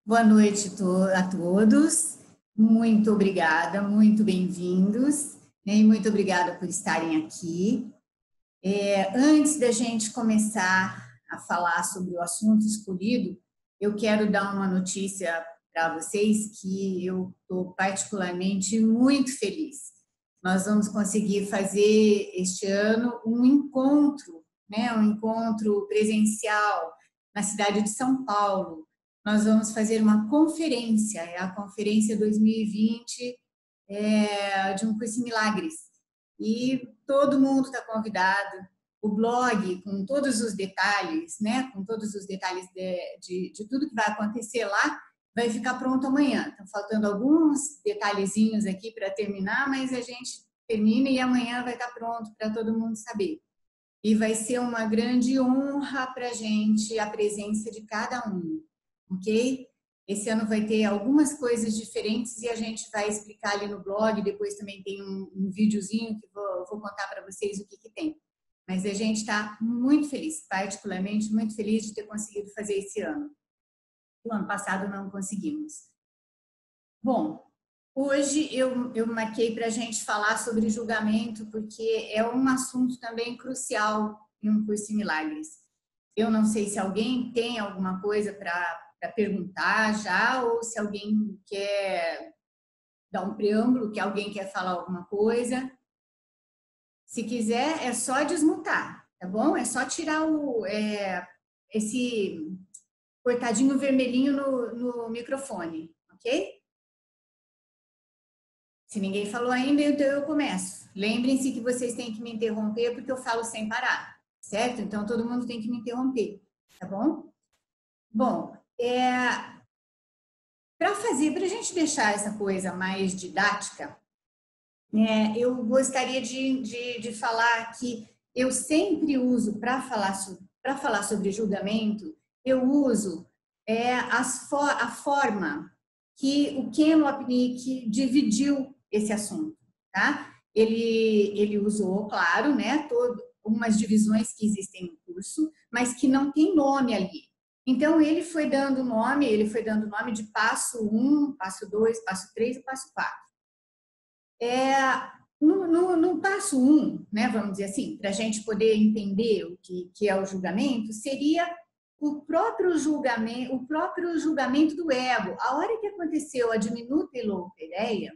Boa noite a todos. Muito obrigada, muito bem-vindos, né? E muito obrigada por estarem aqui. Antes da gente começar a falar sobre o assunto escolhido, eu quero dar uma notícia para vocês que eu estou particularmente muito feliz. Nós vamos conseguir fazer este ano um encontro, né? Um encontro presencial na cidade de São Paulo. Nós vamos fazer uma conferência, é a Conferência 2020 de um curso em milagres. E todo mundo está convidado. O blog, com todos os detalhes, né? Com todos os detalhes de tudo que vai acontecer lá, vai ficar pronto amanhã. Estão faltando alguns detalhezinhos aqui para terminar, mas a gente termina e amanhã vai estar pronto para todo mundo saber. E vai ser uma grande honra para a gente a presença de cada um, ok? Esse ano vai ter algumas coisas diferentes e a gente vai explicar ali no blog. Depois também tem um videozinho que vou contar para vocês o que tem. Mas a gente está muito feliz, particularmente muito feliz de ter conseguido fazer esse ano. O ano passado não conseguimos. Bom, hoje eu marquei para a gente falar sobre julgamento, porque é um assunto também crucial em um curso em milagres. Eu não sei se alguém tem alguma coisa para perguntar já, ou se alguém quer dar um preâmbulo, que alguém quer falar alguma coisa. Se quiser, é só desmutar, tá bom? É só tirar esse cortadinho vermelhinho no microfone, ok? Se ninguém falou ainda, então eu começo. Lembrem-se que vocês têm que me interromper porque eu falo sem parar, certo? Então todo mundo tem que me interromper, tá bom? Bom, para a gente deixar essa coisa mais didática, eu gostaria de falar que eu sempre uso para falar sobre julgamento, eu uso a forma que o Ken Wapnick dividiu esse assunto, tá? Ele usou, claro, né, umas divisões que existem no curso, mas que não tem nome ali. Então, ele foi dando nome de passo 1, passo 2, passo 3 e passo 4. No passo 1, né, vamos dizer assim, para a gente poder entender o que é o julgamento, seria o próprio julgamento do ego. A hora que aconteceu a diminuta e louca ideia,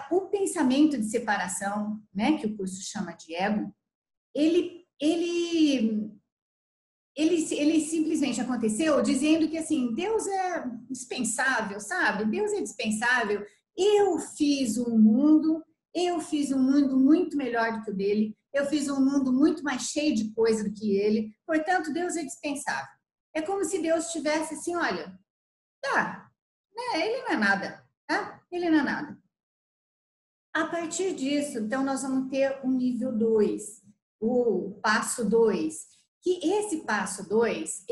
o pensamento de separação, né, que o curso chama de ego, ele simplesmente aconteceu dizendo que assim, Deus é dispensável, sabe? Deus é dispensável. Eu fiz um mundo muito melhor do que o dele. Eu fiz um mundo muito mais cheio de coisa do que ele. Portanto, Deus é dispensável. É como se Deus tivesse assim, olha, tá, né? Ele não é nada, tá? Ele não é nada. A partir disso, então, nós vamos ter um nível 2, o passo 2, que esse passo 2,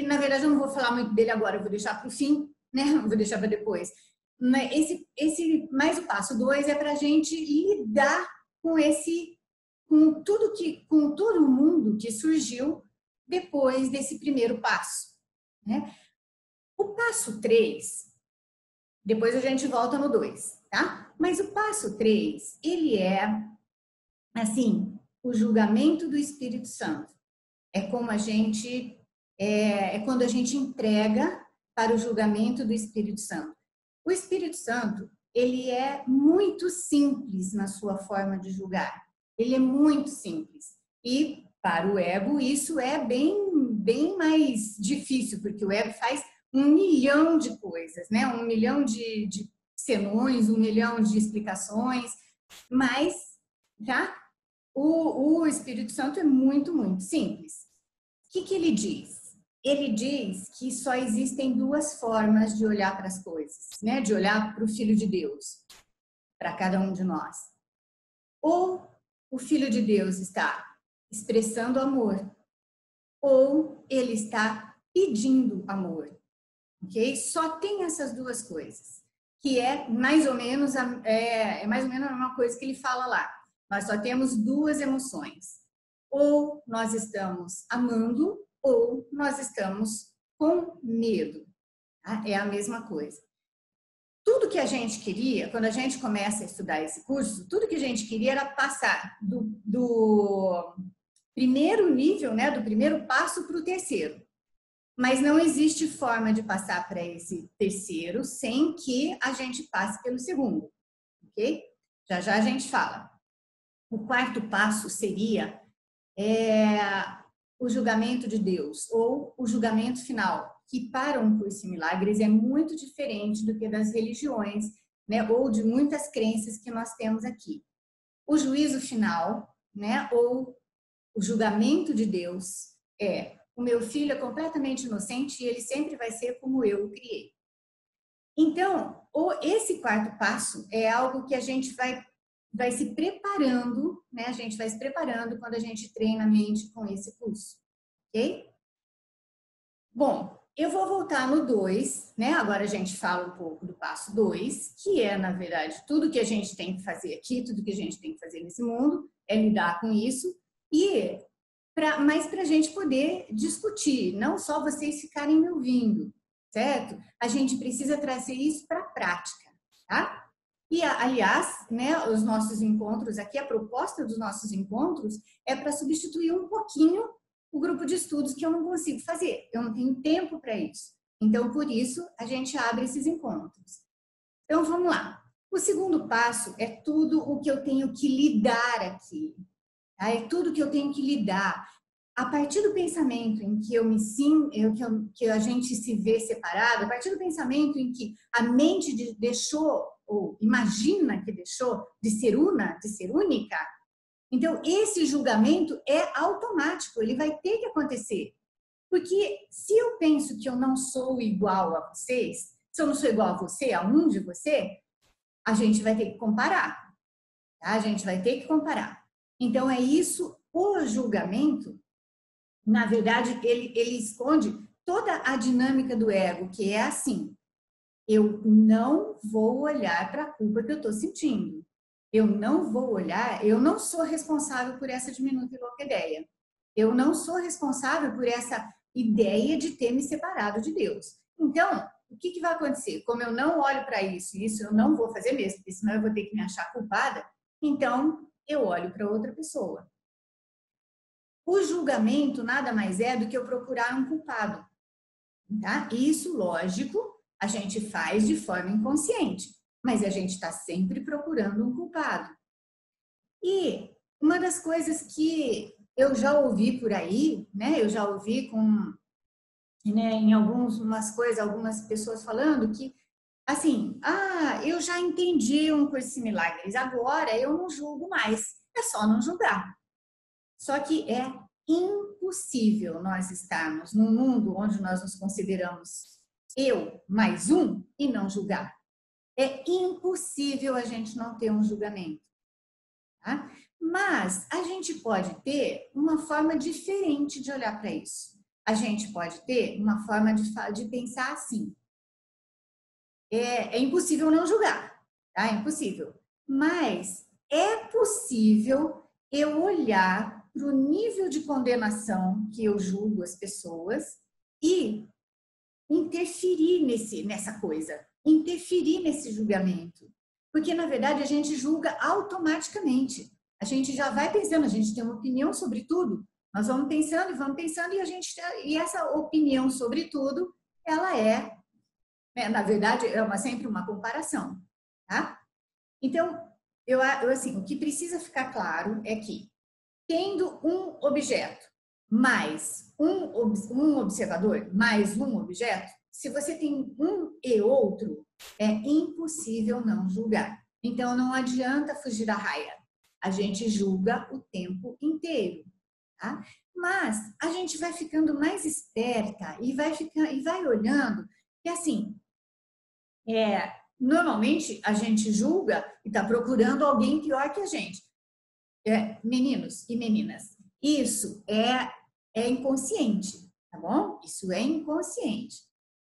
na verdade, eu não vou falar muito dele agora, eu vou deixar para o fim, né? Eu vou deixar para depois. Mas o passo 2 é para a gente lidar com todo o mundo que surgiu depois desse primeiro passo, né? O passo 3, depois a gente volta no 2, tá? Mas o passo 3, ele assim, o julgamento do Espírito Santo. É como quando a gente entrega para o julgamento do Espírito Santo. O Espírito Santo, ele é muito simples na sua forma de julgar. Ele é muito simples. E para o ego, isso é bem mais difícil, porque o ego faz 1 milhão de coisas, né? 1 milhão de senões, 1 milhão de explicações, mas já o Espírito Santo é muito simples. O que ele diz? Ele diz que só existem 2 formas de olhar para as coisas, né? De olhar para o Filho de Deus, para cada um de nós. Ou o Filho de Deus está expressando amor, ou ele está pedindo amor, ok? Só tem essas 2 coisas, que é mais ou menos a mesma coisa que ele fala lá. Nós só temos 2 emoções. Ou nós estamos amando, ou nós estamos com medo. tá? É a mesma coisa. Tudo que a gente queria, quando a gente começa a estudar esse curso, tudo que a gente queria era passar do primeiro nível, né, do primeiro passo para o terceiro. Mas não existe forma de passar para esse terceiro sem que a gente passe pelo segundo, ok? Já já a gente fala. O quarto passo seria o julgamento de Deus, ou o julgamento final, que para um curso em milagres é muito diferente do que das religiões, né, ou de muitas crenças que nós temos aqui. O juízo final, né, ou o julgamento de Deus o meu filho é completamente inocente e ele sempre vai ser como eu o criei. Então, esse quarto passo é algo que a gente vai se preparando, né? A gente vai se preparando quando a gente treina a mente com esse curso, ok? Bom, eu vou voltar no 2, né? Agora a gente fala um pouco do passo 2, que é, na verdade, tudo que a gente tem que fazer aqui, tudo que a gente tem que fazer nesse mundo, é lidar com isso, mas para a gente poder discutir, não só vocês ficarem me ouvindo, certo? A gente precisa trazer isso para a prática, tá? E, aliás, né, os nossos encontros aqui, a proposta dos nossos encontros é para substituir um pouquinho o grupo de estudos que eu não consigo fazer, eu não tenho tempo para isso. Então, por isso, a gente abre esses encontros. Então, vamos lá. O segundo passo é tudo o que eu tenho que lidar aqui. Tá? É tudo que eu tenho que lidar. A partir do pensamento em que que a gente se vê separado, a partir do pensamento em que a mente deixou, ou imagina que deixou, de ser una, de ser única, então esse julgamento é automático, ele vai ter que acontecer. Porque se eu penso que eu não sou igual a vocês, se eu não sou igual a você, a um de você, a gente vai ter que comparar. Tá? A gente vai ter que comparar. Então, é isso, o julgamento, na verdade, ele esconde toda a dinâmica do ego, que é assim, eu não vou olhar para a culpa que eu estou sentindo. Eu não vou olhar, eu não sou responsável por essa diminuta e louca ideia. Eu não sou responsável por essa ideia de ter me separado de Deus. Então, o que vai acontecer? Como eu não olho para isso, e isso eu não vou fazer mesmo, porque senão eu vou ter que me achar culpada, então eu olho para outra pessoa. O julgamento nada mais é do que eu procurar um culpado. Tá? Isso, lógico, a gente faz de forma inconsciente, mas a gente está sempre procurando um culpado. E uma das coisas que eu já ouvi por aí, né? Eu já ouvi em algumas coisas, algumas pessoas falando que, assim, eu já entendi um curso de milagres, agora eu não julgo mais, é só não julgar. Só que é impossível nós estarmos num mundo onde nós nos consideramos eu mais um e não julgar. É impossível a gente não ter um julgamento. Tá? Mas a gente pode ter uma forma diferente de olhar para isso. A gente pode ter uma forma de pensar assim. É impossível não julgar, tá? É impossível. Mas é possível eu olhar para o nível de condenação que eu julgo as pessoas e interferir nessa coisa, interferir nesse julgamento. Porque, na verdade, a gente julga automaticamente. A gente já vai pensando, a gente tem uma opinião sobre tudo, nós vamos pensando e essa opinião sobre tudo, ela na verdade, sempre uma comparação, tá? Então, assim, o que precisa ficar claro é que, tendo um objeto mais um observador mais um objeto, se você tem um e outro, é impossível não julgar. Então, não adianta fugir da raia. A gente julga o tempo inteiro, tá? Mas a gente vai ficando mais esperta e vai olhando que, assim, normalmente a gente julga e está procurando alguém pior que a gente. Meninos e meninas, isso é inconsciente, tá bom? Isso é inconsciente.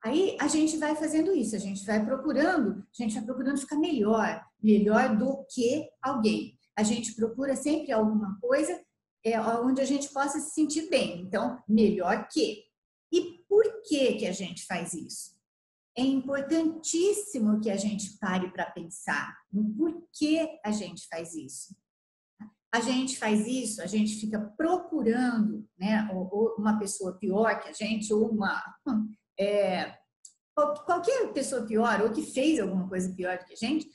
Aí a gente vai fazendo isso, a gente vai procurando ficar melhor do que alguém. A gente procura sempre alguma coisa onde a gente possa se sentir bem. Então, melhor que. E por que a gente faz isso? é importantíssimo que a gente pare para pensar no porquê a gente faz isso. A gente faz isso, a gente fica procurando, né, ou uma pessoa pior que a gente, ou qualquer pessoa pior, ou que fez alguma coisa pior do que a gente,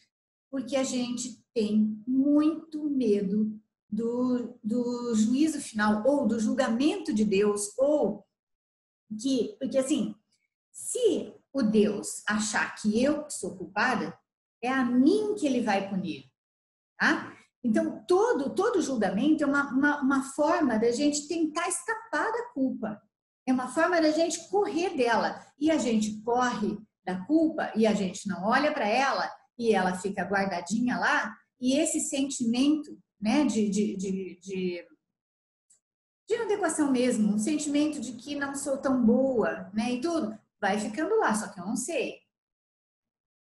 porque a gente tem muito medo do juízo final, ou do julgamento de Deus, porque assim, se o Deus achar que eu sou culpada, é a mim que ele vai punir, tá? Então, todo julgamento é uma forma da gente tentar escapar da culpa. É uma forma da gente correr dela. E a gente corre da culpa e a gente não olha para ela e ela fica guardadinha lá. E esse sentimento, né, de inadequação mesmo, um sentimento de que não sou tão boa, né, e tudo, vai ficando lá, só que eu não sei.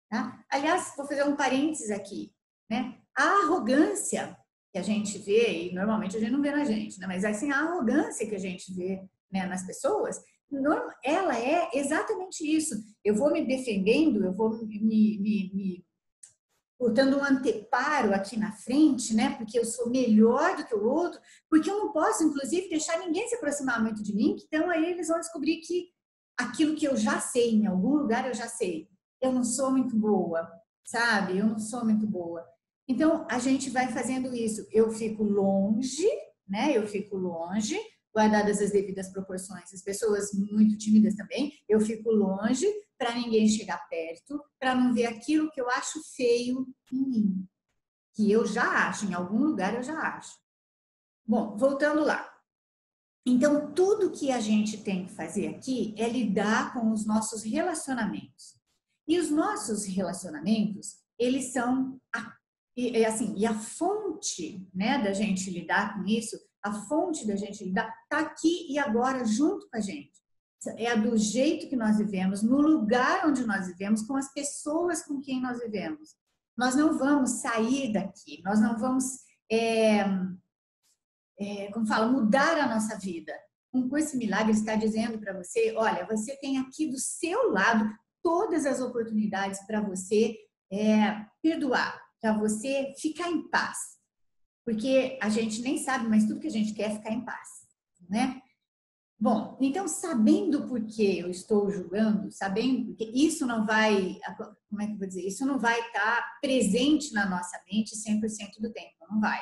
Tá? Aliás, vou fazer um parênteses aqui, né? A arrogância que a gente vê, e normalmente a gente não vê na gente, né? Mas assim, a arrogância que a gente vê, né, nas pessoas, ela é exatamente isso. Eu vou me defendendo, eu vou me botando um anteparo aqui na frente, né? Porque eu sou melhor do que o outro, porque eu não posso, inclusive, deixar ninguém se aproximar muito de mim, então aí eles vão descobrir que aquilo que eu já sei, em algum lugar eu já sei, eu não sou muito boa, sabe? Eu não sou muito boa. Então, a gente vai fazendo isso. Eu fico longe, né? Eu fico longe, guardadas as devidas proporções. As pessoas muito tímidas também, eu fico longe para ninguém chegar perto, para não ver aquilo que eu acho feio em mim, que eu já acho, em algum lugar eu já acho. Bom, voltando lá. Então, tudo que a gente tem que fazer aqui é lidar com os nossos relacionamentos. E os nossos relacionamentos, eles são e a fonte, né, da gente lidar com isso, a fonte da gente lidar está aqui e agora junto com a gente. É do jeito que nós vivemos, no lugar onde nós vivemos, com as pessoas com quem nós vivemos. Nós não vamos sair daqui, nós não vamos, como fala, mudar a nossa vida. Um curso milagre está dizendo para você, olha, você tem aqui do seu lado todas as oportunidades para você perdoar, para você ficar em paz. Porque a gente nem sabe, mas tudo que a gente quer é ficar em paz, né? Bom, então, sabendo por que eu estou julgando, sabendo que isso não vai, como é que eu vou dizer? Isso não vai estar presente na nossa mente 100% do tempo, não vai,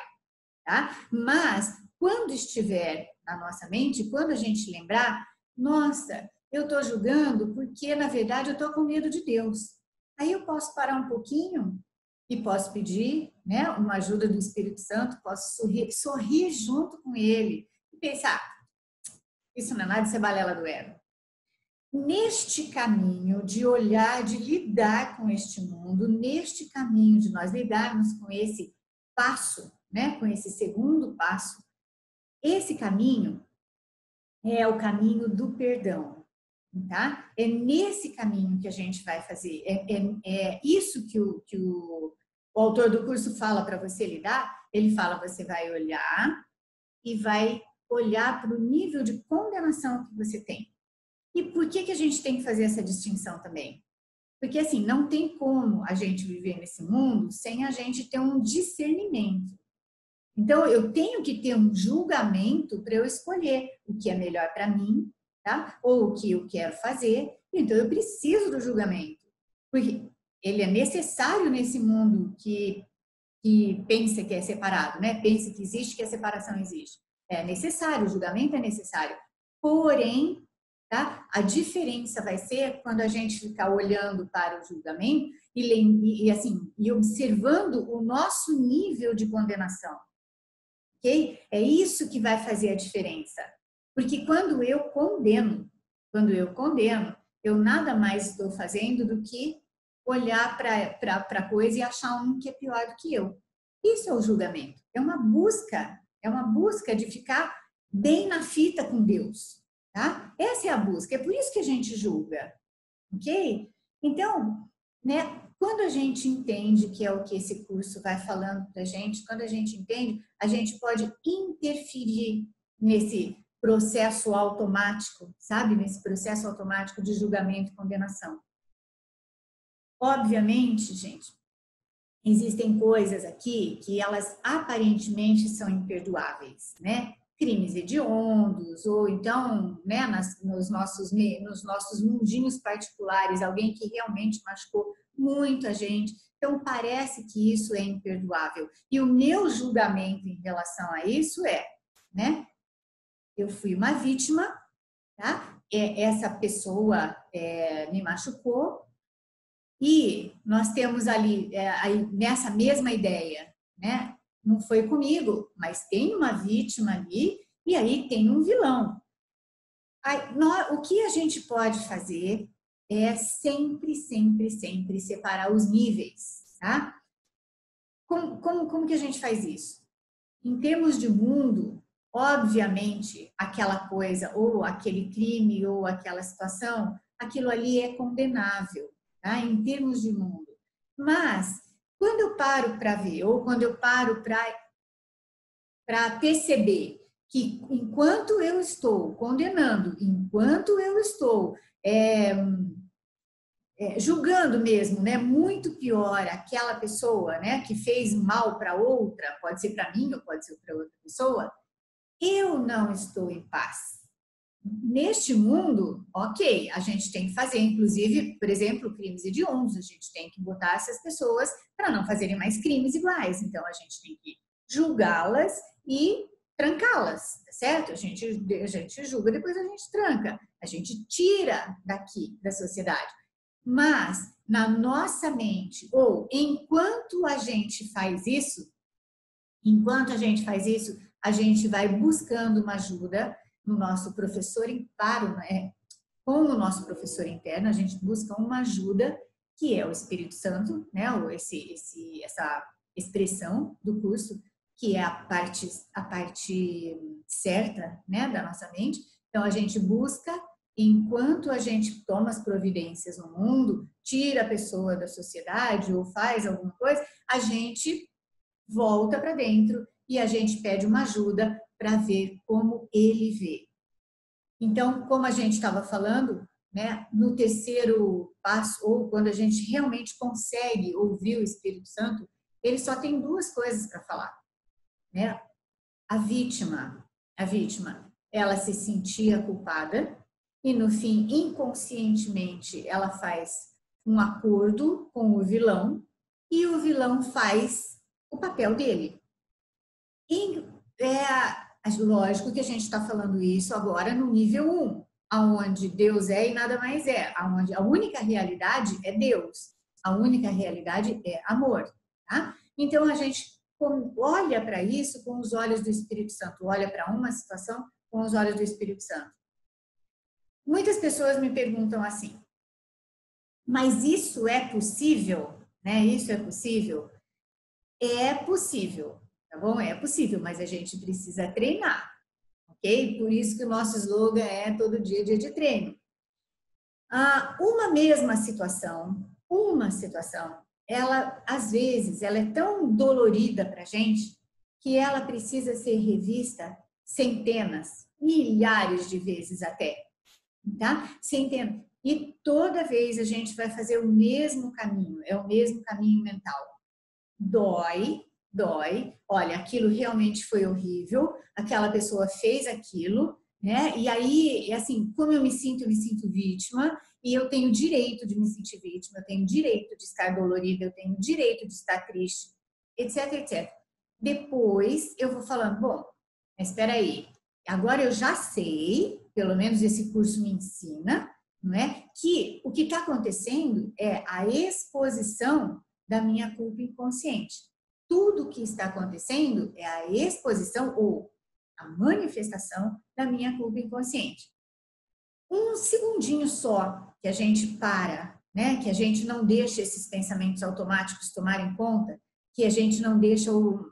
tá? Mas, quando estiver na nossa mente, quando a gente lembrar, nossa, eu estou julgando porque, na verdade, eu estou com medo de Deus. Aí eu posso parar um pouquinho e posso pedir, né, uma ajuda do Espírito Santo, posso sorrir junto com ele e pensar, isso não é nada, isso é balela do ego. Neste caminho de olhar, de lidar com este mundo, neste caminho de nós lidarmos com esse passo, né, com esse segundo passo, esse caminho é o caminho do perdão, tá? É nesse caminho que a gente vai fazer, é isso que o autor do curso fala para você lidar, ele fala, você vai olhar e vai olhar para o nível de condenação que você tem. E por que a gente tem que fazer essa distinção também? Porque, assim, não tem como a gente viver nesse mundo sem a gente ter um discernimento. Então, eu tenho que ter um julgamento para eu escolher o que é melhor para mim, tá? Ou o que eu quero fazer. Então, eu preciso do julgamento. Porque ele é necessário nesse mundo que pensa que é separado, né? Pensa que existe, que a separação existe. É necessário, o julgamento é necessário. Porém, tá? A diferença vai ser quando a gente ficar olhando para o julgamento e observando o nosso nível de condenação. Ok? É isso que vai fazer a diferença. Porque quando eu condeno, eu nada mais estou fazendo do que olhar para a coisa e achar um que é pior do que eu. Isso é o julgamento. É uma busca de ficar bem na fita com Deus, tá? Essa é a busca, é por isso que a gente julga, ok? Então, né, quando a gente entende que é o que esse curso vai falando para a gente, quando a gente entende, a gente pode interferir nesse processo automático, sabe? Nesse processo automático de julgamento e condenação. obviamente, gente, existem coisas aqui que elas aparentemente são imperdoáveis, né? Crimes hediondos, ou então, né, nos nossos mundinhos particulares, alguém que realmente machucou muito a gente. Então, parece que isso é imperdoável. E o meu julgamento em relação a isso é, né? Eu fui uma vítima, tá? Essa pessoa me machucou, e nós temos ali, aí, nessa mesma ideia, né? Não foi comigo, mas tem uma vítima ali e aí tem um vilão. Aí, o que a gente pode fazer é sempre, sempre, sempre separar os níveis, tá? Como que a gente faz isso? Em termos de mundo, obviamente, aquela coisa, ou aquele crime, ou aquela situação, aquilo ali é condenável, tá? Em termos de mundo. Mas, quando eu paro para ver, ou quando eu paro para perceber que enquanto eu estou condenando, enquanto eu estou julgando mesmo, né, muito pior aquela pessoa, né, que fez mal para outra, pode ser para mim ou pode ser para outra pessoa, eu não estou em paz. Neste mundo, ok, a gente tem que fazer, inclusive, por exemplo, crimes hediondos, a gente tem que botar essas pessoas para não fazerem mais crimes iguais. Então, a gente tem que julgá-las e trancá-las, tá certo? A gente julga, depois a gente tranca, a gente tira daqui da sociedade. Mas, na nossa mente, ou enquanto a gente faz isso, a gente vai buscando uma ajuda no nosso professor com o nosso professor interno, a gente busca uma ajuda que é o Espírito Santo, né? Ou essa expressão do curso, que é a parte certa, né, da nossa mente. Então a gente busca, enquanto a gente toma as providências no mundo, tira a pessoa da sociedade ou faz alguma coisa, a gente volta para dentro e a gente pede uma ajuda para ver como ele vê. Então, como a gente estava falando, né, no terceiro passo, ou quando a gente realmente consegue ouvir o Espírito Santo, ele só tem duas coisas para falar, né? A vítima, ela se sentia culpada e no fim, inconscientemente, ela faz um acordo com o vilão e o vilão faz o papel dele. E lógico que a gente está falando isso agora no nível 1, onde Deus é e nada mais é, onde a única realidade é Deus, a única realidade é amor. Tá? Então a gente olha para isso com os olhos do Espírito Santo, olha para uma situação com os olhos do Espírito Santo. Muitas pessoas me perguntam assim, mas isso é possível? Né? Isso é possível? É possível. Tá bom? É possível, mas a gente precisa treinar, ok? Por isso que o nosso slogan é todo dia, dia de treino. Uma mesma situação, ela, às vezes, ela é tão dolorida para a gente que ela precisa ser revista centenas, milhares de vezes até, tá? Centenas. E toda vez a gente vai fazer o mesmo caminho, é o mesmo caminho mental. Dói, olha, aquilo realmente foi horrível, aquela pessoa fez aquilo, né? E aí, assim, como eu me sinto vítima, e eu tenho direito de me sentir vítima, eu tenho direito de estar dolorida, eu tenho direito de estar triste, etc, etc. Depois eu vou falando, bom, mas espera aí, agora eu já sei, pelo menos esse curso me ensina, não é? Que o que está acontecendo é a exposição da minha culpa inconsciente. Tudo o que está acontecendo é a exposição ou a manifestação da minha culpa inconsciente. Um segundinho só que a gente para, né? Que a gente não deixa esses pensamentos automáticos tomarem conta, que a gente não deixa o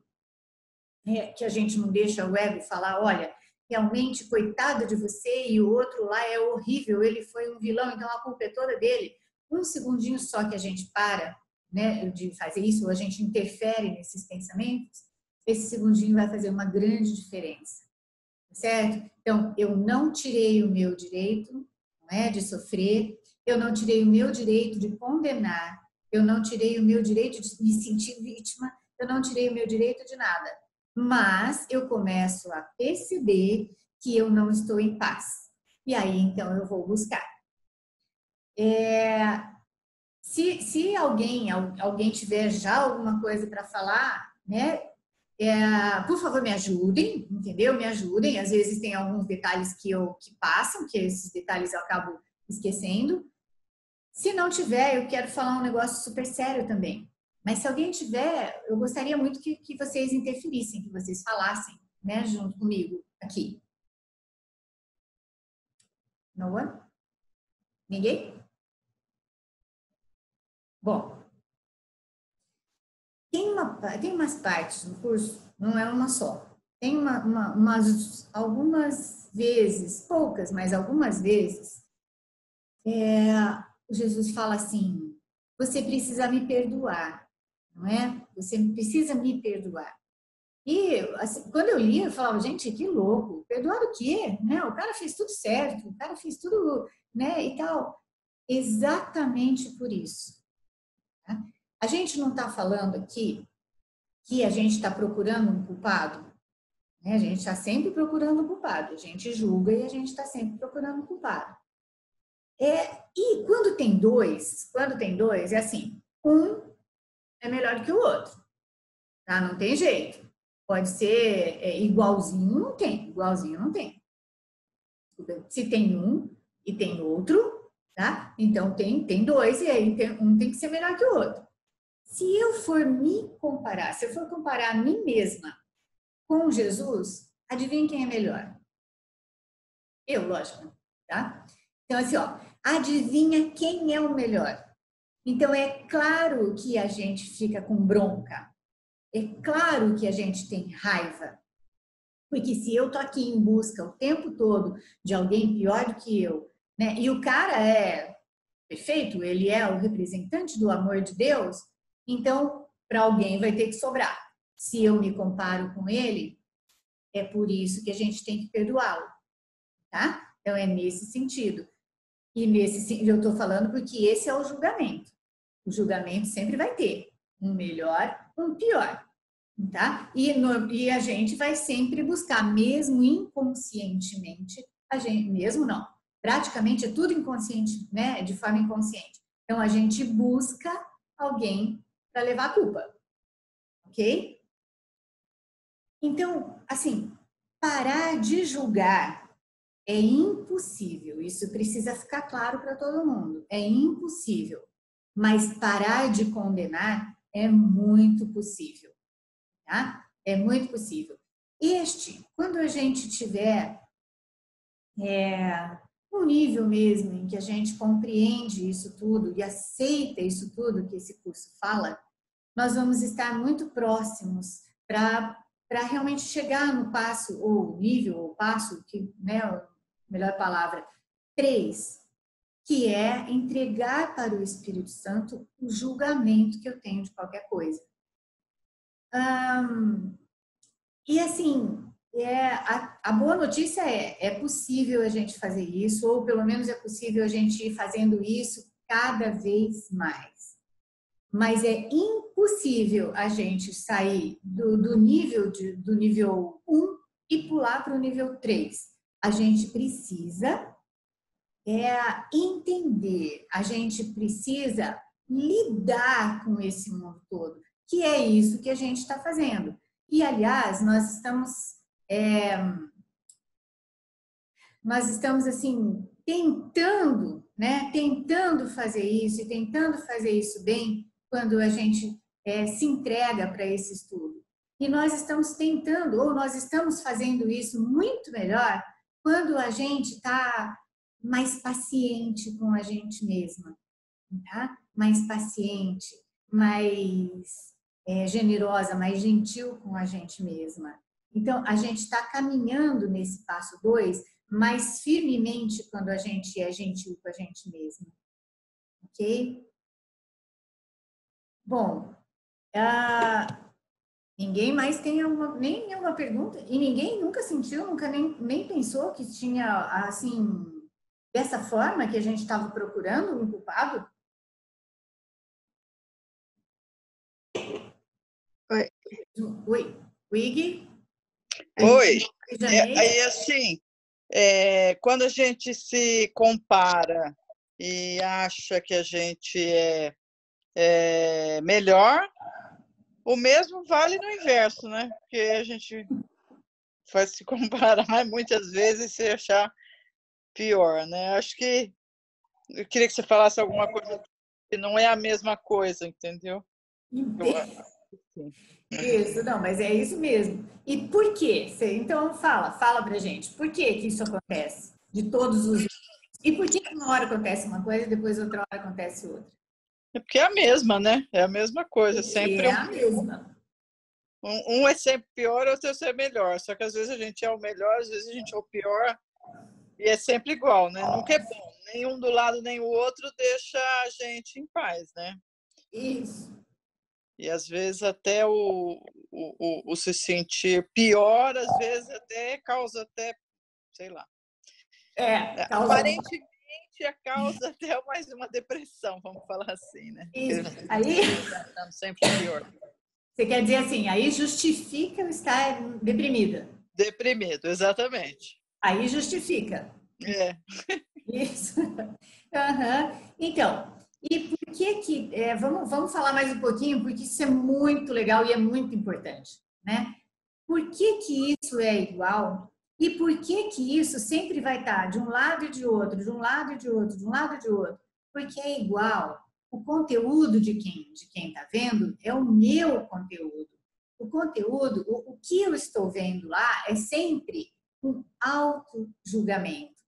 ego falar, olha, realmente coitado de você e o outro lá é horrível, ele foi um vilão, então a culpa é toda dele. Um segundinho só que a gente para, né, de fazer isso, ou a gente interfere nesses pensamentos, esse segundinho vai fazer uma grande diferença, certo? Então, eu não tirei o meu direito, não é, de sofrer, eu não tirei o meu direito de condenar, eu não tirei o meu direito de me sentir vítima, eu não tirei o meu direito de nada. Mas eu começo a perceber que eu não estou em paz. E aí, então, eu vou buscar. Se alguém tiver já alguma coisa para falar, né? Por favor, me ajudem, entendeu? Me ajudem. Às vezes tem alguns detalhes que passam, que esses detalhes eu acabo esquecendo. Se não tiver, eu quero falar um negócio super sério também. Mas se alguém tiver, eu gostaria muito que vocês interferissem, que vocês falassem, né, junto comigo aqui. No one? Ninguém? Bom, tem umas partes no curso, não é uma só. Tem algumas vezes, poucas, mas algumas vezes, Jesus fala assim: você precisa me perdoar, não é? Você precisa me perdoar. E assim, quando eu li, eu falava, gente, que louco, perdoar o quê? Né? O cara fez tudo certo, o cara fez tudo, né, e tal. Exatamente por isso. Tá? A gente não está falando aqui que a gente está procurando um culpado, né? A gente está sempre procurando um culpado, a gente julga e a gente está sempre procurando um culpado. E quando tem dois, é assim, um é melhor que o outro, tá? Não tem jeito. Pode ser igualzinho, não tem, igualzinho não tem. Se tem um e tem outro, tá? Então tem dois e aí um tem que ser melhor que o outro. Se eu for me comparar, se eu for comparar a mim mesma com Jesus, adivinha quem é melhor? Eu, lógico, tá? Então, assim, ó, adivinha quem é o melhor? Então, é claro que a gente fica com bronca. É claro que a gente tem raiva. Porque se eu tô aqui em busca o tempo todo de alguém pior do que eu, né? E o cara é perfeito, ele é o representante do amor de Deus, então para alguém vai ter que sobrar. Se eu me comparo com ele, é por isso que a gente tem que perdoá-lo, tá? Então é nesse sentido. E nesse eu estou falando porque esse é o julgamento. O julgamento sempre vai ter um melhor, um pior, tá? E a gente vai sempre buscar, mesmo inconscientemente, a gente, mesmo não, praticamente é tudo inconsciente, né? De forma inconsciente. Então a gente busca alguém para levar a culpa, ok? Então, assim, parar de julgar é impossível. Isso precisa ficar claro para todo mundo. É impossível. Mas parar de condenar é muito possível, tá? É muito possível. Quando a gente tiver um nível mesmo em que a gente compreende isso tudo e aceita isso tudo que esse curso fala, nós vamos estar muito próximos para realmente chegar no passo, ou nível, ou passo, que, né, a melhor palavra, 3, que é entregar para o Espírito Santo o julgamento que eu tenho de qualquer coisa. E assim, a boa notícia é possível a gente fazer isso, ou pelo menos é possível a gente ir fazendo isso cada vez mais. Mas é impossível a gente sair do nível 1 e pular para o nível 3. A gente precisa entender, a gente precisa lidar com esse mundo todo, que é isso que a gente está fazendo. E, aliás, nós estamos assim, tentando, né, tentando fazer isso e tentando fazer isso bem quando a gente se entrega para esse estudo. E nós estamos tentando, ou nós estamos fazendo isso muito melhor quando a gente está mais paciente com a gente mesma, tá? Mais paciente, mais generosa, mais gentil com a gente mesma. Então, a gente está caminhando nesse passo 2 mais firmemente quando a gente é gentil com a gente mesma. Ok? Bom, ninguém mais tem nenhuma pergunta? E ninguém nunca sentiu, nunca nem pensou que tinha, assim, dessa forma que a gente estava procurando um culpado? Oi, Wig? Oi. Janeiro? Aí, assim, quando a gente se compara e acha que a gente é melhor, o mesmo vale no inverso, né? Porque a gente vai se comparar muitas vezes e se achar pior, né? Acho que eu queria que você falasse alguma coisa que não é a mesma coisa, entendeu? Sim. Isso, não, mas é isso mesmo. E por quê? Então fala pra gente. Por que que isso acontece? De todos os... E por que que uma hora acontece uma coisa e depois outra hora acontece outra? É porque é a mesma, né? É a mesma coisa. Porque Sempre é a mesma. um é sempre pior, outro é sempre melhor. Só que às vezes a gente é o melhor, às vezes a gente é o pior. E é sempre igual, né? Nunca é bom. Nenhum do lado, nem o outro deixa a gente em paz, né? Isso. E às vezes até o se sentir pior, às vezes até causa até, sei lá. Causa... Aparentemente a causa até mais uma depressão, vamos falar assim, né? Isso. Porque Aí, você fica achando sempre pior. você quer dizer assim, aí justifica eu estar deprimida. Deprimido, exatamente. Aí justifica. É. Isso. Aham. Então, e por que que... vamos falar mais um pouquinho, porque isso é muito legal e é muito importante, né? Por que que isso é igual? E por que que isso sempre vai estar de um lado e de outro, de um lado e de outro, de um lado e de outro? Porque é igual. O conteúdo de quem está vendo é o meu conteúdo. O conteúdo, o que eu estou vendo lá é sempre um auto-julgamento,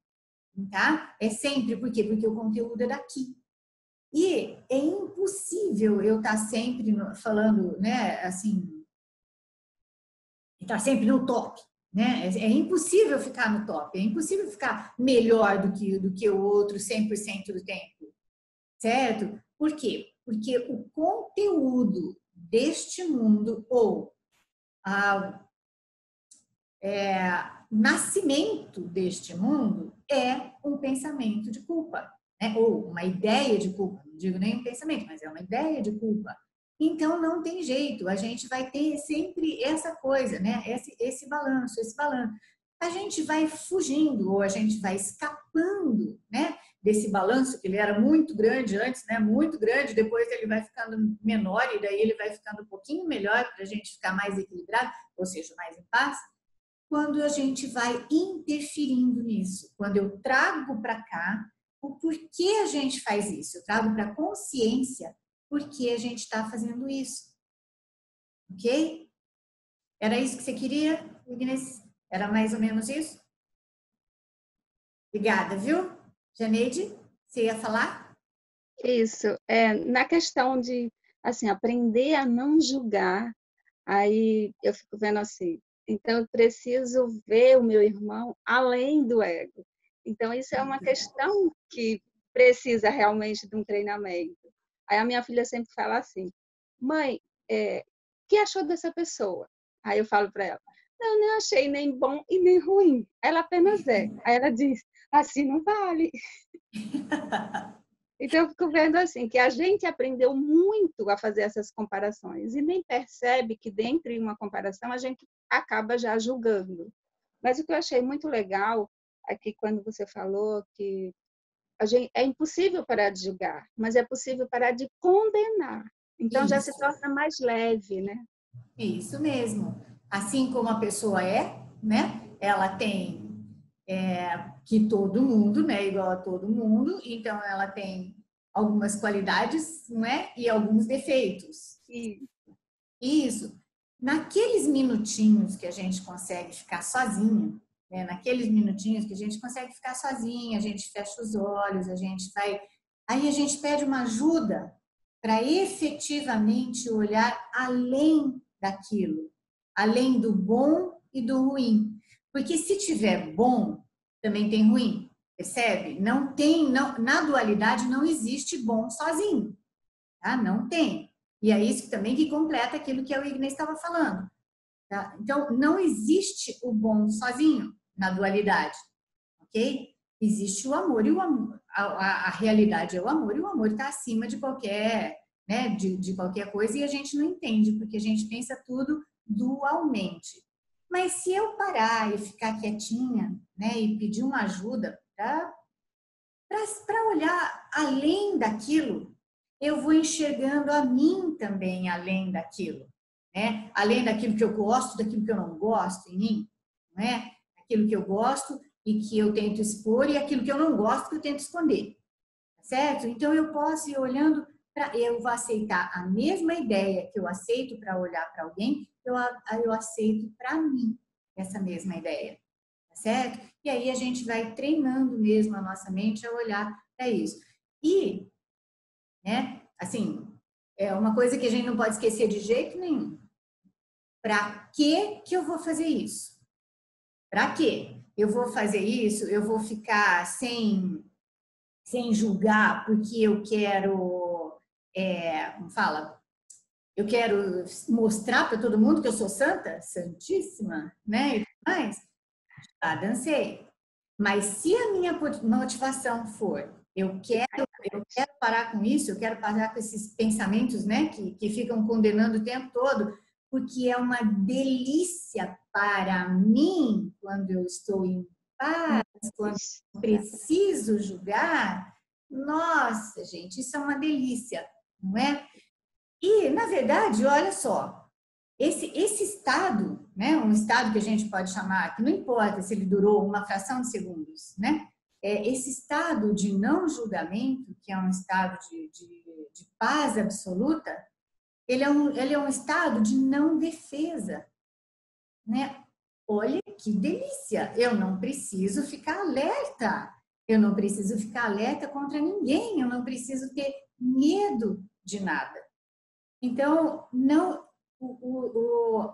tá? É sempre, por quê? Porque o conteúdo é daqui. E é impossível eu estar sempre falando, né, assim, estar sempre no top, né? É impossível ficar no top, é impossível ficar melhor do que o outro 100% do tempo, certo? Por quê? Porque o conteúdo deste mundo ou o nascimento deste mundo é um pensamento de culpa, né? Ou uma ideia de culpa. Não digo nem um pensamento, mas é uma ideia de culpa. Então não tem jeito, a gente vai ter sempre essa coisa, né? Esse balanço, esse balanço. A gente vai fugindo ou a gente vai escapando, né? Desse balanço que ele era muito grande antes, né? Muito grande, depois ele vai ficando menor e daí ele vai ficando um pouquinho melhor para a gente ficar mais equilibrado, ou seja, mais em paz quando a gente vai interferindo nisso. Quando eu trago para cá o porquê a gente faz isso, eu trago para a consciência por que a gente está fazendo isso. Ok? Era isso que você queria, Ignis? Era mais ou menos isso? Obrigada, viu? Janeide, você ia falar? Isso, na questão de, assim, aprender a não julgar, aí eu fico vendo assim, então eu preciso ver o meu irmão além do ego. Então isso é uma questão que precisa realmente de um treinamento. Aí a minha filha sempre fala assim, mãe, o que achou dessa pessoa? Aí eu falo para ela, não, não achei nem bom e nem ruim, ela apenas é. Aí ela diz, assim não vale. Então, eu fico vendo assim, que a gente aprendeu muito a fazer essas comparações e nem percebe que dentro de uma comparação a gente acaba já julgando. Mas o que eu achei muito legal aqui quando você falou que é impossível parar de julgar, mas é possível parar de condenar. Então já se Isso, torna mais leve, né? isso mesmo. Assim como a pessoa é, né? Ela tem que todo mundo, né? Igual a todo mundo, então ela tem algumas qualidades, não é? E alguns defeitos. E Isso. Naqueles minutinhos que a gente consegue ficar sozinha, né? Naqueles minutinhos que a gente consegue ficar sozinha, a gente fecha os olhos, a gente vai. Aí a gente pede uma ajuda para efetivamente olhar além daquilo, além do bom e do ruim. Porque se tiver bom, também tem ruim, percebe? Não tem, não, na dualidade não existe bom sozinho, tá? Não tem. E é isso também que completa aquilo que o Ignaz estava falando. Tá? Então, não existe o bom sozinho na dualidade, ok? Existe o amor e o amor. A realidade é o amor e o amor está acima de qualquer, né, de qualquer coisa e a gente não entende porque a gente pensa tudo dualmente. Mas se eu parar e ficar quietinha, né, e pedir uma ajuda para olhar além daquilo, eu vou enxergando a mim também além daquilo, né? Além daquilo que eu gosto, daquilo que eu não gosto em mim, né? Aquilo que eu gosto e que eu tento expor e aquilo que eu não gosto que eu tento esconder, certo? Então eu posso ir olhando eu vou aceitar a mesma ideia que eu aceito para olhar para alguém, eu aceito para mim essa mesma ideia, tá certo? E aí a gente vai treinando mesmo a nossa mente a olhar para isso. E, né, assim, é uma coisa que a gente não pode esquecer de jeito nenhum. Para que eu vou fazer isso? Para quê? Eu vou fazer isso? Eu vou ficar sem julgar porque eu quero, como fala? Eu quero mostrar para todo mundo que eu sou santa, santíssima, né? E tudo mais. Já dancei. Mas se a minha motivação for, eu quero parar com isso, eu quero parar com esses pensamentos, né, que ficam condenando o tempo todo, porque é uma delícia para mim quando eu estou em paz, quando eu preciso julgar. Nossa, gente, isso é uma delícia, não é? E, na verdade, olha só, esse estado, né, um estado que a gente pode chamar, que não importa se ele durou uma fração de segundos, né, esse estado de não julgamento, que é um estado de paz absoluta, ele é um estado de não defesa, né? Olha que delícia! Eu não preciso ficar alerta, eu não preciso ficar alerta contra ninguém, eu não preciso ter medo de nada. Então, não,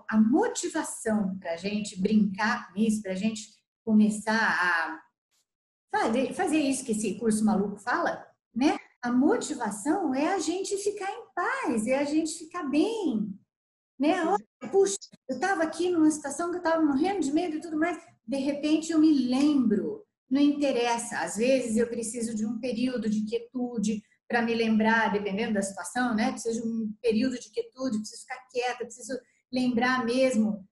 a motivação para a gente brincar com isso, para a gente começar a fazer isso que esse curso maluco fala, né? A motivação é a gente ficar em paz, é a gente ficar bem, né? Olha, puxa, eu estava aqui numa situação que eu estava morrendo de medo e tudo mais, de repente eu me lembro, não interessa, às vezes eu preciso de um período de quietude, para me lembrar, dependendo da situação, né? Preciso de um período de quietude, preciso ficar quieta, preciso lembrar mesmo.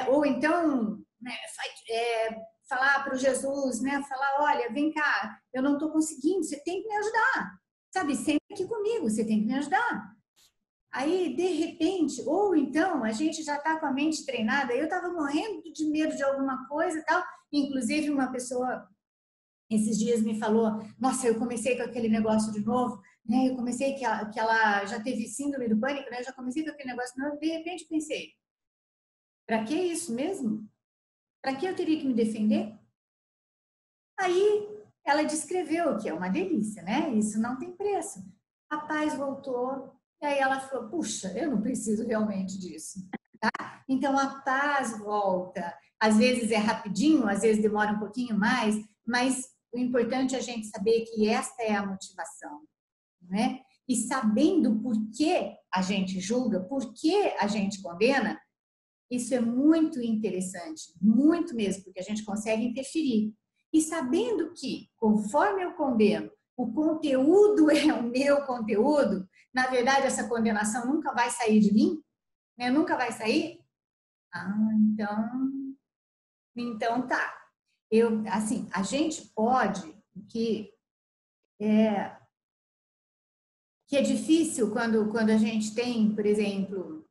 Ou então, né, falar para o Jesus, né? Falar, olha, vem cá, eu não estou conseguindo, você tem que me ajudar. Sabe, senta aqui comigo, você tem que me ajudar. Aí, de repente, ou então, a gente já está com a mente treinada, eu estava morrendo de medo de alguma coisa e tal, inclusive uma pessoa esses dias me falou, nossa, eu comecei com aquele negócio de novo, né? Eu comecei que ela já teve síndrome do pânico, né? Eu já comecei com aquele negócio de novo, de repente pensei, para que isso mesmo? Para que eu teria que me defender? Aí ela descreveu que é uma delícia, né? Isso não tem preço. A paz voltou, e aí ela falou, puxa, eu não preciso realmente disso, tá? Então a paz volta. Às vezes é rapidinho, às vezes demora um pouquinho mais, mas o importante é a gente saber que esta é a motivação, né? E sabendo por que a gente julga, por que a gente condena, isso é muito interessante, muito mesmo, porque a gente consegue interferir. E sabendo que, conforme eu condeno, o conteúdo é o meu conteúdo, na verdade essa condenação nunca vai sair de mim, né? Nunca vai sair. Então tá. Assim, a gente pode que é difícil quando a gente tem, por exemplo,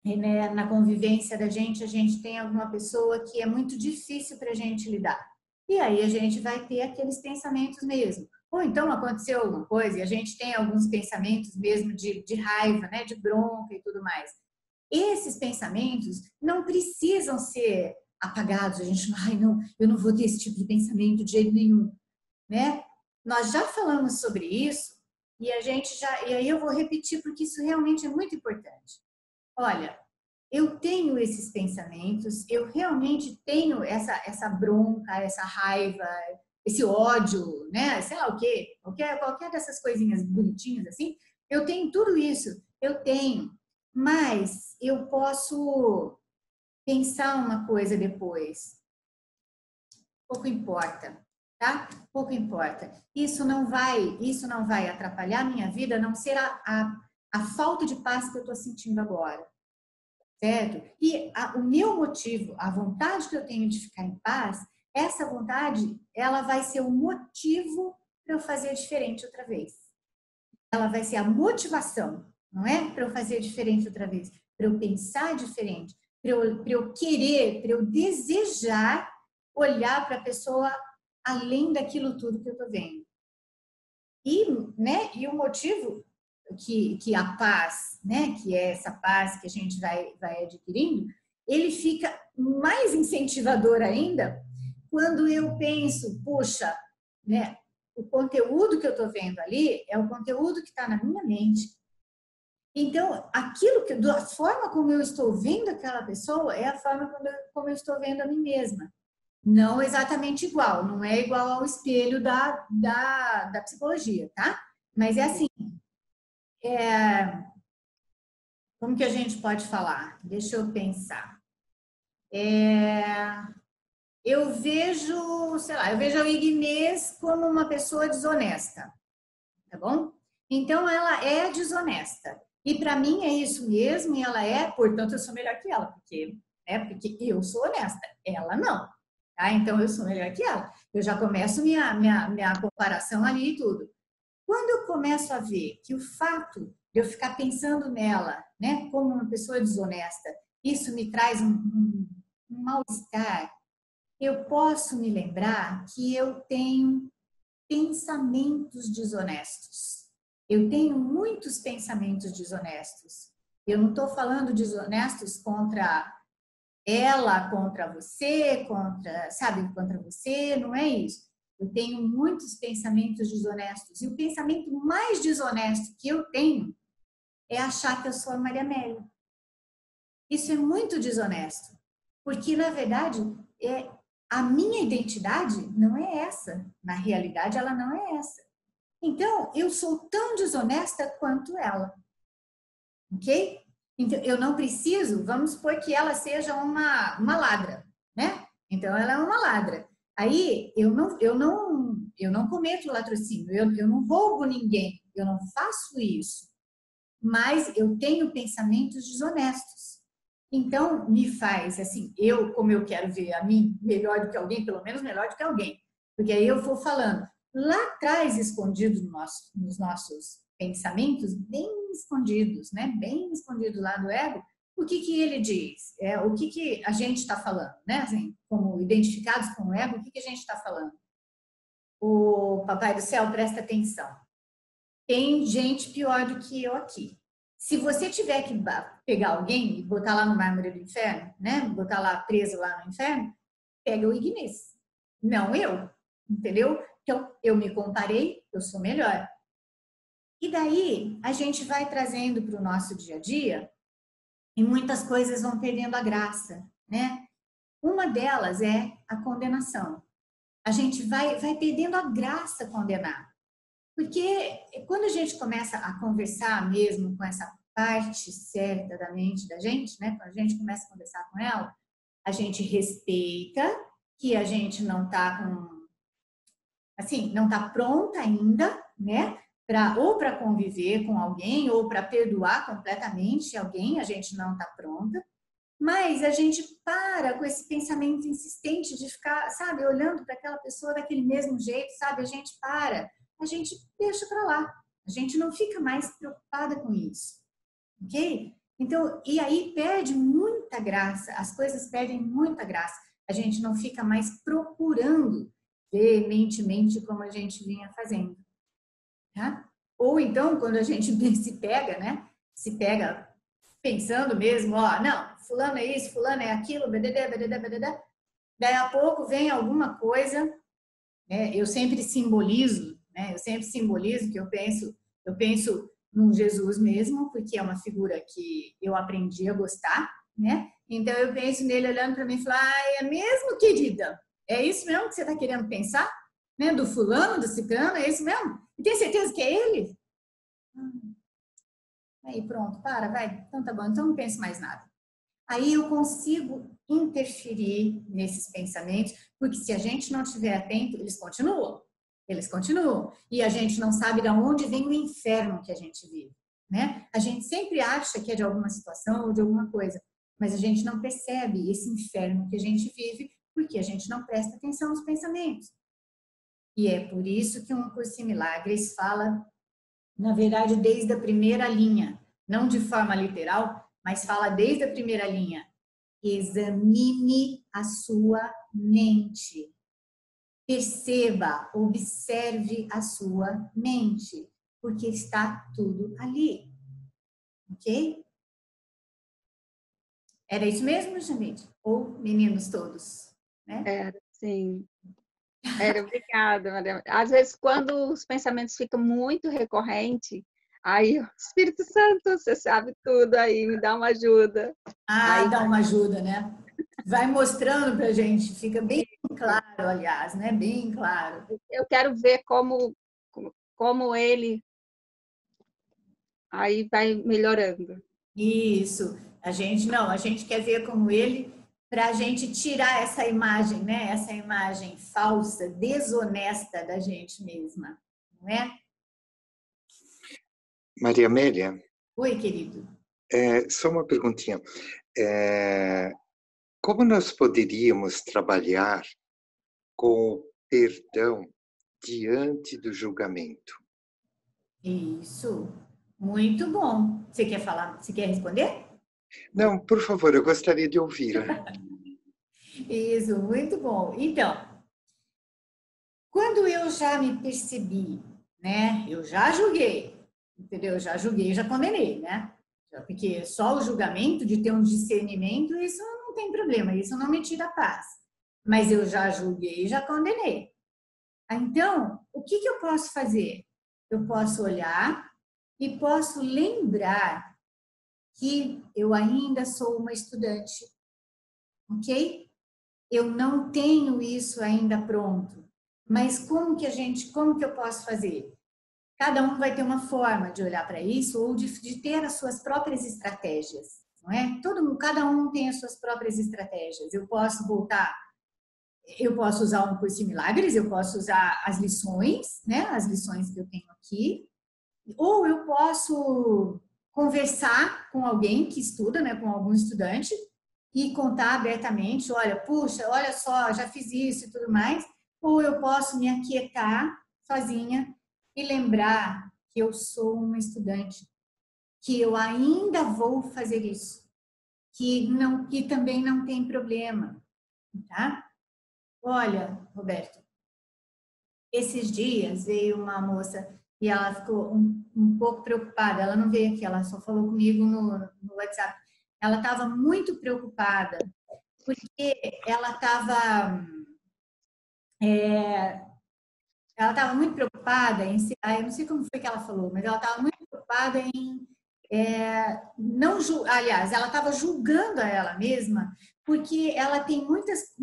né, na convivência da gente, a gente tem alguma pessoa que é muito difícil para a gente lidar. E aí a gente vai ter aqueles pensamentos mesmo. Ou então aconteceu alguma coisa e a gente tem alguns pensamentos mesmo de raiva, né, de bronca e tudo mais. Esses pensamentos não precisam ser apagados. A gente, não, eu não vou ter esse tipo de pensamento de jeito nenhum, né? Nós já falamos sobre isso e e aí eu vou repetir porque isso realmente é muito importante. Olha, eu tenho esses pensamentos, eu realmente tenho essa bronca, essa raiva, esse ódio, né? Sei lá o quê, qualquer dessas coisinhas bonitinhas assim, eu tenho tudo isso, eu tenho, mas eu posso pensar uma coisa depois. Pouco importa, tá? Pouco importa. Isso não vai atrapalhar a minha vida, a não ser a falta de paz que eu estou sentindo agora. certo? E o meu motivo, a vontade que eu tenho de ficar em paz, essa vontade, ela vai ser o motivo para eu fazer diferente outra vez. Ela vai ser a motivação, não é? Para eu fazer diferente outra vez, para eu pensar diferente, para eu querer, para eu desejar olhar para a pessoa além daquilo tudo que eu estou vendo. E o motivo que a paz, né, que é essa paz que a gente vai adquirindo, ele fica mais incentivador ainda quando eu penso, puxa, né, o conteúdo que eu estou vendo ali é o conteúdo que está na minha mente. Então, da forma como eu estou vendo aquela pessoa é a forma como eu estou vendo a mim mesma. Não exatamente igual, não é igual ao espelho da psicologia, tá? Mas é assim, como que a gente pode falar? Deixa eu pensar. Eu vejo, sei lá, eu vejo a Ignês como uma pessoa desonesta, tá bom? Então, ela é desonesta. E para mim é isso mesmo, e ela é, portanto, eu sou melhor que ela, porque eu sou honesta, ela não. Tá? Então, eu sou melhor que ela. Eu já começo minha comparação ali e tudo. Quando eu começo a ver que o fato de eu ficar pensando nela, né, como uma pessoa desonesta, isso me traz um mal-estar, eu posso me lembrar que eu tenho pensamentos desonestos. Eu tenho muitos pensamentos desonestos. Eu não estou falando desonestos contra ela, contra você, contra você, não é isso. Eu tenho muitos pensamentos desonestos. E o pensamento mais desonesto que eu tenho é achar que eu sou a Maria Amélia. Isso é muito desonesto. Porque, na verdade, a minha identidade não é essa. Na realidade, ela não é essa. Então, eu sou tão desonesta quanto ela. Ok? Então, eu não preciso, vamos supor que ela seja uma ladra, né? Então, ela é uma ladra. Aí, eu não cometo latrocínio, eu não roubo ninguém, eu não faço isso. Mas eu tenho pensamentos desonestos. Então, me faz, assim, como eu quero ver a mim melhor do que alguém, pelo menos melhor do que alguém. Porque aí eu vou falando, lá atrás, escondido nos nossos pensamentos, bem escondidos, né? Bem escondido lá do ego, o que ele diz? O que a gente está falando, né? Assim, como identificados com o ego, o que a gente está falando? O Papai do Céu, presta atenção. Tem gente pior do que eu aqui. Se você tiver que pegar alguém e botar lá no mármore do inferno, né? Botar lá preso lá no inferno, pega o Ignês. Não eu, entendeu? Então, eu me comparei, eu sou melhor. E daí, a gente vai trazendo para o nosso dia a dia e muitas coisas vão perdendo a graça, né? Uma delas é a condenação. A gente vai perdendo a graça condenar. Porque quando a gente começa a conversar mesmo com essa parte certa da mente da gente, né? Quando a gente começa a conversar com ela, a gente respeita que a gente não está não está pronta ainda, né? Ou para conviver com alguém, ou para perdoar completamente alguém, a gente não está pronta. Mas a gente para com esse pensamento insistente de ficar, sabe, olhando para aquela pessoa daquele mesmo jeito, sabe? A gente deixa para lá. A gente não fica mais preocupada com isso, ok? Então, e aí perde muita graça, as coisas perdem muita graça. A gente não fica mais procurando veementemente como a gente vinha fazendo, tá? Ou então, quando a gente se pega, né? Se pega pensando mesmo, não, fulano é isso, fulano é aquilo, daí a pouco vem alguma coisa, né? Eu sempre simbolizo, né? Eu sempre simbolizo que eu penso num Jesus mesmo, porque é uma figura que eu aprendi a gostar, né? Então eu penso nele olhando para mim e falar, é mesmo, querida? É isso mesmo que você está querendo pensar? Né? Do fulano, do ciclano, é isso mesmo? E tem certeza que é ele? Aí pronto, vai, então tá bom, então não penso mais nada. Aí eu consigo interferir nesses pensamentos, porque se a gente não estiver atento, eles continuam. E a gente não sabe de onde vem o inferno que a gente vive, né? A gente sempre acha que é de alguma situação ou de alguma coisa, mas a gente não percebe esse inferno que a gente vive porque a gente não presta atenção nos pensamentos. E é por isso que um Curso em Milagres fala, na verdade, desde a primeira linha, não de forma literal, mas fala desde a primeira linha. Examine a sua mente. Perceba, observe a sua mente, porque está tudo ali. Ok? Era isso mesmo, Janete? Ou meninos todos? Né? Era, sim. Era, obrigada, Maria. Às vezes, quando os pensamentos ficam muito recorrentes, aí o Espírito Santo, você sabe tudo aí, me dá uma ajuda. Aí dá uma ajuda, né? Vai mostrando pra gente, fica bem claro, aliás, né? Bem claro. Eu quero ver como ele aí vai melhorando. Isso. A gente quer ver como ele, para a gente tirar essa imagem, né? Essa imagem falsa, desonesta da gente mesma, não é? Maria Amélia. Oi, querido. Só uma perguntinha. Como nós poderíamos trabalhar com o perdão diante do julgamento? Isso. Muito bom. Você quer falar? Você quer responder? Não, por favor, eu gostaria de ouvi-la. Isso, muito bom. Então, quando eu já me percebi, né? Eu já julguei, entendeu? Já julguei, já condenei, né? Porque só o julgamento de ter um discernimento, isso não tem problema, isso não me tira a paz. Mas eu já julguei, já condenei. Então, o que eu posso fazer? Eu posso olhar e posso lembrar que eu ainda sou uma estudante, ok? Eu não tenho isso ainda pronto. Mas como que eu posso fazer? Cada um vai ter uma forma de olhar para isso ou de ter as suas próprias estratégias, não é? Cada um tem as suas próprias estratégias. Eu posso usar um Curso em Milagres, eu posso usar as lições, né? As lições que eu tenho aqui, ou eu posso conversar com alguém que estuda, né? Com algum estudante e contar abertamente, olha, puxa, olha só, já fiz isso e tudo mais, ou eu posso me aquietar sozinha e lembrar que eu sou uma estudante, que eu ainda vou fazer isso, que também não tem problema, tá? Olha, Roberto, esses dias veio uma moça e ela ficou um pouco preocupada, ela não veio aqui, ela só falou comigo no WhatsApp. Ela estava muito preocupada, porque ela estava muito preocupada em... Eu não sei como foi que ela falou, mas ela estava muito preocupada em... aliás, ela estava julgando a ela mesma, porque ela tem muitas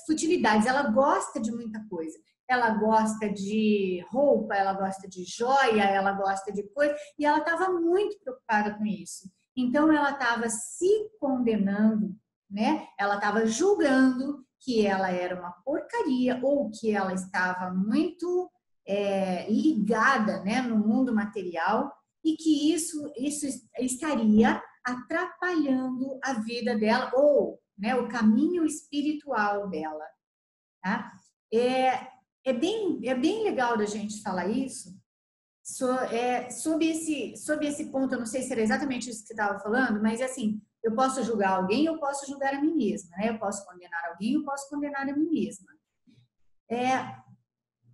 futilidades, ela gosta de muita coisa. Ela gosta de roupa, ela gosta de joia, ela gosta de coisa, e ela estava muito preocupada com isso. Então, ela estava se condenando, né? Ela estava julgando que ela era uma porcaria ou que ela estava muito ligada, né, no mundo material e que isso estaria atrapalhando a vida dela ou, né, o caminho espiritual dela. Tá? É bem legal da gente falar isso. Sob esse ponto, eu não sei se era exatamente isso que você estava falando, mas assim, eu posso julgar alguém, eu posso julgar a mim mesma, né? Eu posso condenar alguém, eu posso condenar a mim mesma.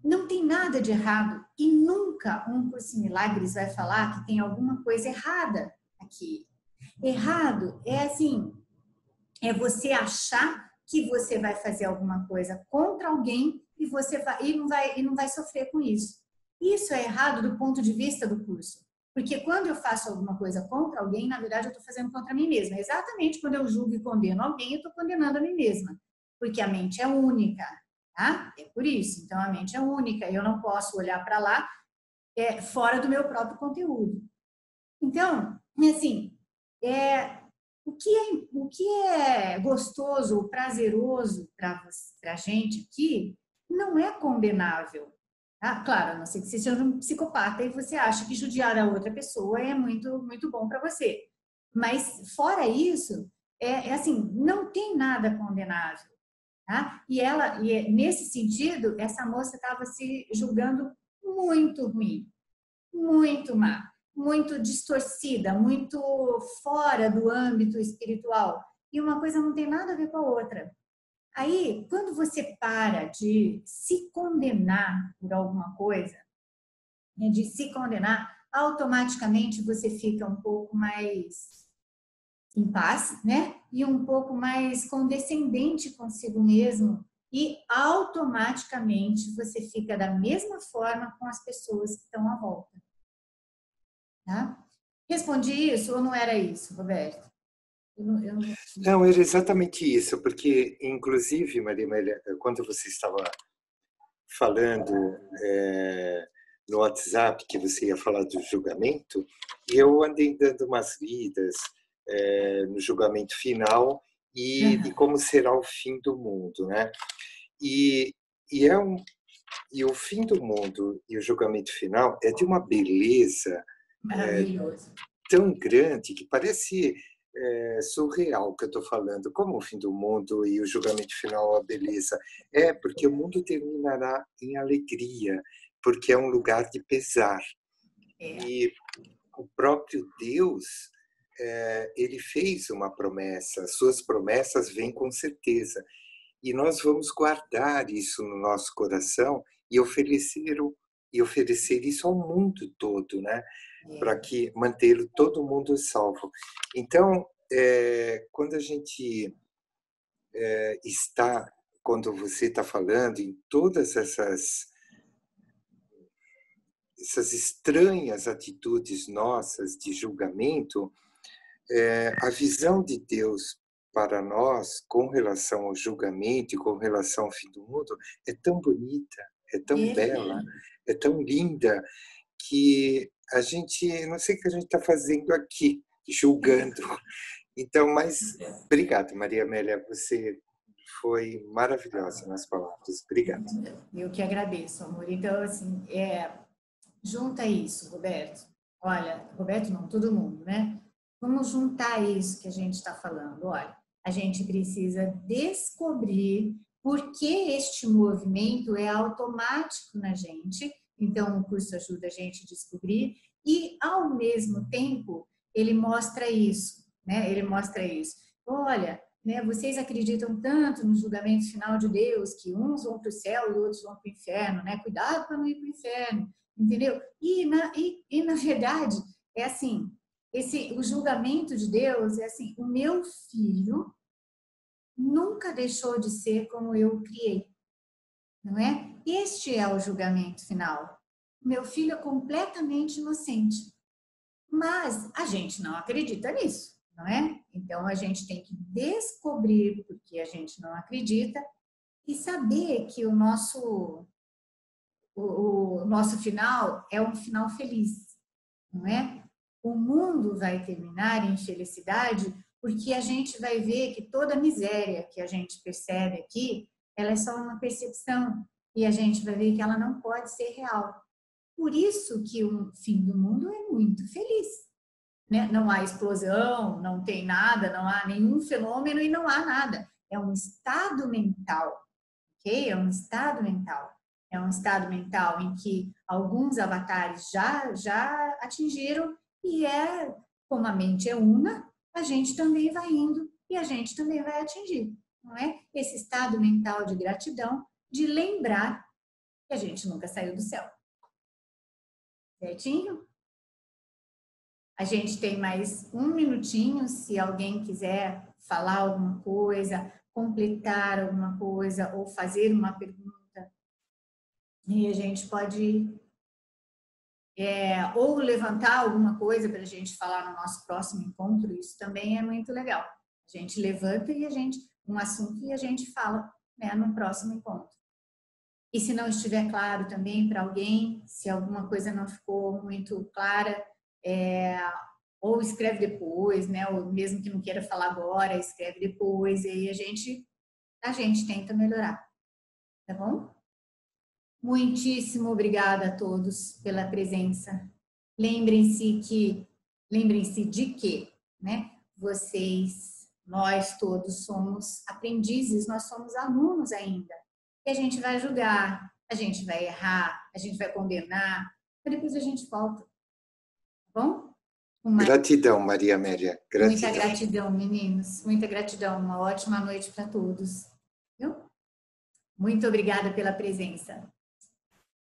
Não tem nada de errado e nunca um Curso em Milagres vai falar que tem alguma coisa errada aqui. Errado é assim, é você achar que você vai fazer alguma coisa contra alguém e não vai sofrer com isso. Isso é errado do ponto de vista do curso. Porque quando eu faço alguma coisa contra alguém, na verdade eu estou fazendo contra mim mesma. Exatamente quando eu julgo e condeno alguém, eu estou condenando a mim mesma. Porque a mente é única, tá? É por isso. Então a mente é única. Eu não posso olhar para lá fora do meu próprio conteúdo. Então, assim, o que é gostoso ou prazeroso para a gente aqui não é condenável. Tá? Claro, a não ser que você seja um psicopata e você acha que judiar a outra pessoa é muito, muito bom para você. Mas, fora isso, assim, não tem nada condenável. Tá? E nesse sentido, essa moça estava se julgando muito ruim, muito má, muito distorcida, muito fora do âmbito espiritual. E uma coisa não tem nada a ver com a outra. Aí, quando você para de se condenar por alguma coisa, né, de se condenar, automaticamente você fica um pouco mais em paz, né? E um pouco mais condescendente consigo mesmo. E automaticamente você fica da mesma forma com as pessoas que estão à volta. Tá? Respondi isso ou não era isso, Roberto? Não, era exatamente isso, porque, inclusive, Maria Amélia, quando você estava falando no WhatsApp que você ia falar do julgamento, eu andei dando umas lidas no julgamento final e de como será o fim do mundo, né? E o fim do mundo e o julgamento final é de uma beleza tão grande que parece surreal que eu estou falando. Como o fim do mundo e o julgamento final, a beleza? É porque o mundo terminará em alegria, porque é um lugar de pesar. E o próprio Deus, ele fez uma promessa, suas promessas vêm com certeza. E nós vamos guardar isso no nosso coração e oferecer isso ao mundo todo, né? Para que manter todo mundo salvo. Então, quando a gente quando você está falando em todas essas estranhas atitudes nossas de julgamento, a visão de Deus para nós com relação ao julgamento e com relação ao fim do mundo é tão bonita, é tão bela, é tão linda, que a gente não sei o que a gente está fazendo aqui, julgando. Então, mas obrigado, Maria Amélia, você foi maravilhosa nas palavras. Obrigado. Eu que agradeço, amor. Então, assim, junta isso, Roberto. Olha, Roberto não, todo mundo, né? Vamos juntar isso que a gente está falando. Olha, a gente precisa descobrir por que este movimento é automático na gente. Então, o curso ajuda a gente a descobrir e, ao mesmo tempo, ele mostra isso, né? Ele mostra isso. Olha, né, vocês acreditam tanto no julgamento final de Deus que uns vão para o céu e outros vão para o inferno, né? Cuidado para não ir para o inferno, entendeu? E na verdade, é assim, o julgamento de Deus é assim, o meu filho nunca deixou de ser como eu o criei, não é? Este é o julgamento final. Meu filho é completamente inocente, mas a gente não acredita nisso, não é? Então a gente tem que descobrir porque a gente não acredita e saber que o nosso final é um final feliz, não é? O mundo vai terminar em felicidade porque a gente vai ver que toda a miséria que a gente percebe aqui, ela é só uma percepção e a gente vai ver que ela não pode ser real. Por isso que o fim do mundo é muito feliz, né? Não há explosão, não tem nada, não há nenhum fenômeno e não há nada. É um estado mental, ok? É um estado mental. É um estado mental em que alguns avatares já atingiram e como a mente é una, a gente também vai indo e a gente também vai atingir, não é? Esse estado mental de gratidão, de lembrar que a gente nunca saiu do céu. Certinho? A gente tem mais um minutinho, se alguém quiser falar alguma coisa, completar alguma coisa ou fazer uma pergunta. E a gente pode ou levantar alguma coisa para a gente falar no nosso próximo encontro, isso também é muito legal. A gente levanta e um assunto e a gente fala, né, no próximo encontro. E se não estiver claro também para alguém, se alguma coisa não ficou muito clara, ou escreve depois, né, ou mesmo que não queira falar agora, escreve depois, e aí a gente tenta melhorar, tá bom? Muitíssimo obrigada a todos pela presença. Lembrem-se de que, né, vocês Nós todos somos aprendizes, nós somos alunos ainda. E a gente vai julgar, a gente vai errar, a gente vai condenar, mas depois a gente volta. Tá bom? Gratidão, Maria Amélia. Gratidão. Muita gratidão, meninos. Muita gratidão. Uma ótima noite para todos. Viu? Muito obrigada pela presença.